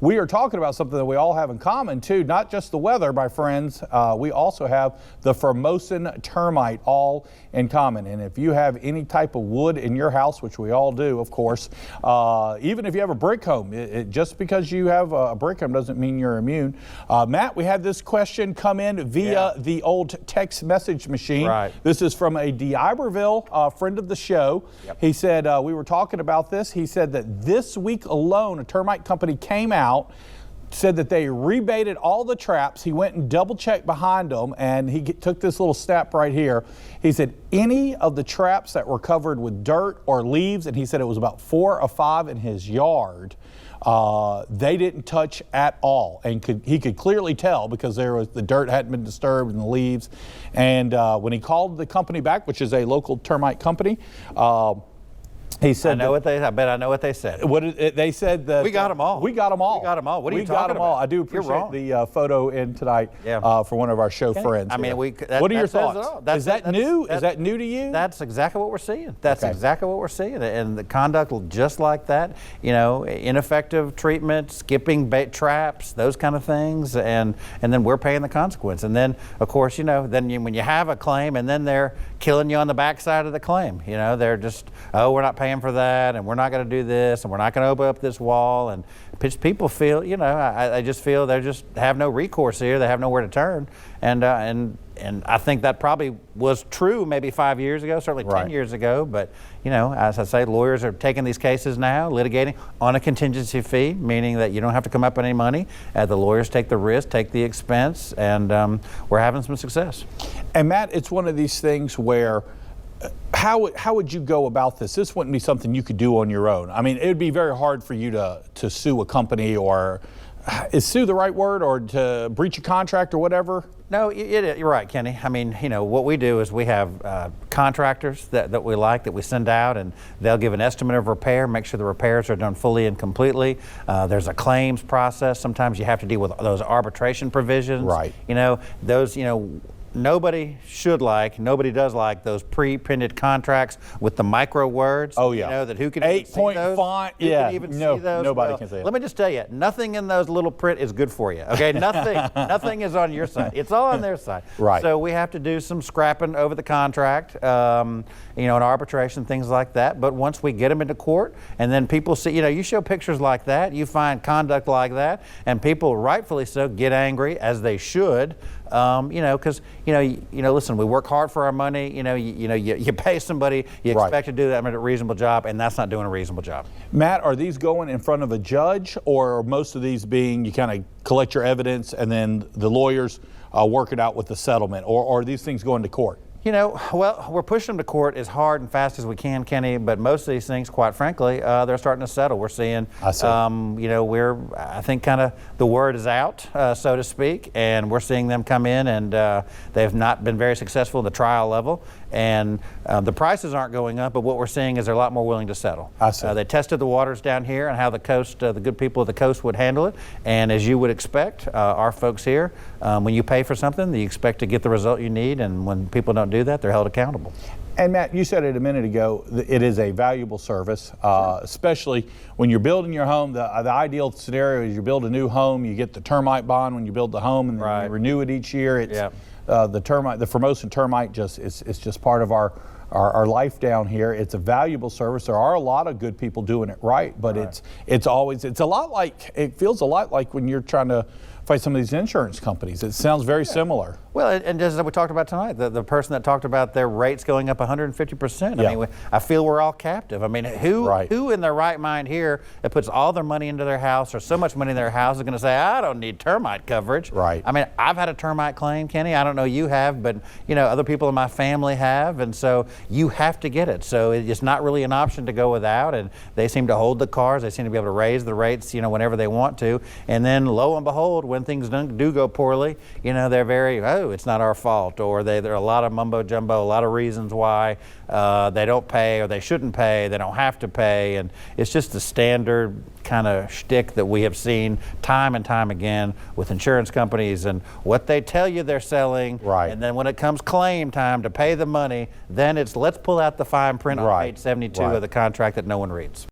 we are talking about something that we all have in common too, not just the weather, my friends. We also have the Formosan termite all in common. And if you have any type of wood in your house, which we all do, of course, even if you have a brick home, just because you have a brick home doesn't mean you're immune. Matt, we had this question come in via the old text message machine. Right. This is from a d'Iberville friend of the show. Yep. He said, we were talking about this. He said that this week alone, a termite company came out, said that they rebaited all the traps. He went and double checked behind them, and he took this little snap right here. He said any of the traps that were covered with dirt or leaves, and he said it was about 4 or 5 in his yard, they didn't touch at all, and he could clearly tell because the dirt hadn't been disturbed and the leaves. And when he called the company back, which is a local termite company, he said, I bet I know what they said. They said that we got them all. We got them all. We got them all. What are you talking about? We got them all. I do appreciate the photo in tonight for one of our show friends. I mean, what are your thoughts? Is that new? Is that new to you? That's exactly what we're seeing. That's exactly what we're seeing. And the conduct just like that, you know, ineffective treatment, skipping bait traps, those kind of things, and then we're paying the consequence. And then, of course, you know, when you have a claim and then they're killing you on the backside of the claim, you know, they're just, oh, we're not paying for that, and we're not going to do this, and we're not going to open up this wall, and people feel, you know, I just feel they just have no recourse here. They have nowhere to turn, and I think that probably was true maybe 5 years ago, certainly 10 years ago. But you know, as I say, lawyers are taking these cases now, litigating on a contingency fee, meaning that you don't have to come up with any money. The lawyers take the risk, take the expense, and we're having some success. And Matt, it's one of these things where how would you go about this? This wouldn't be something you could do on your own. I mean, it would be very hard for you to sue a company, or is sue the right word, or to breach a contract or whatever? No, you're right, Kenny. I mean, you know, what we do is we have contractors that we like, that we send out, and they'll give an estimate of repair, make sure the repairs are done fully and completely. There's a claims process. Sometimes you have to deal with those arbitration provisions. Right. You know, those, you know, nobody does like those pre-printed contracts with the micro words. Oh yeah. You know, that who can 8-point font. Yeah. Can even see those? Nobody can see it. Let me just tell you, nothing in those little print is good for you. Okay, nothing is on your side. It's all on their side. Right. So we have to do some scrapping over the contract, you know, an arbitration, things like that. But once we get them into court, and then people see, you know, you show pictures like that, you find conduct like that, and people, rightfully so, get angry, as they should. You know, because you know, listen, we work hard for our money. You know, you pay somebody, you expect to do that a reasonable job, and that's not doing a reasonable job. Matt, are these going in front of a judge, or are most of these being you kind of collect your evidence and then the lawyers work it out with the settlement, or are these things going to court? You know, well, we're pushing them to court as hard and fast as we can, Kenny, but most of these things, quite frankly, they're starting to settle. We're seeing, you know, I think kind of the word is out, so to speak, and we're seeing them come in, and they've not been very successful at the trial level, and the prices aren't going up, but what we're seeing is they're a lot more willing to settle. They tested the waters down here and how the coast, the good people of the coast would handle it, and as you would expect, our folks here, when you pay for something, you expect to get the result you need, and when people don't do that, they're held accountable. And Matt, you said it a minute ago, it is a valuable service, especially when you're building your home. The ideal scenario is you build a new home, you get the termite bond when you build the home, and then you renew it each year. It's the Formosan termite it's just part of our life down here. It's a valuable service. There are a lot of good people doing it right, but it feels a lot like when you're trying to fight some of these insurance companies. It sounds very similar. Well, and as we talked about tonight, the person that talked about their rates going up 150%. I mean, I feel we're all captive. I mean, who in their right mind here that puts all their money into their house, or so much money in their house, is going to say, I don't need termite coverage? Right. I mean, I've had a termite claim, Kenny. I don't know you have, but you know, other people in my family have, and so you have to get it. So it's not really an option to go without, and they seem to hold the cars. They seem to be able to raise the rates, you know, whenever they want to, and then lo and behold, when things do go poorly, you know, they're very, it's not our fault, or there are a lot of mumbo jumbo, a lot of reasons why they don't pay, or they shouldn't pay, they don't have to pay, and it's just the standard kind of shtick that we have seen time and time again with insurance companies, and what they tell you they're selling, and then when it comes claim time to pay the money, then it's let's pull out the fine print on page 72 of the contract that no one reads.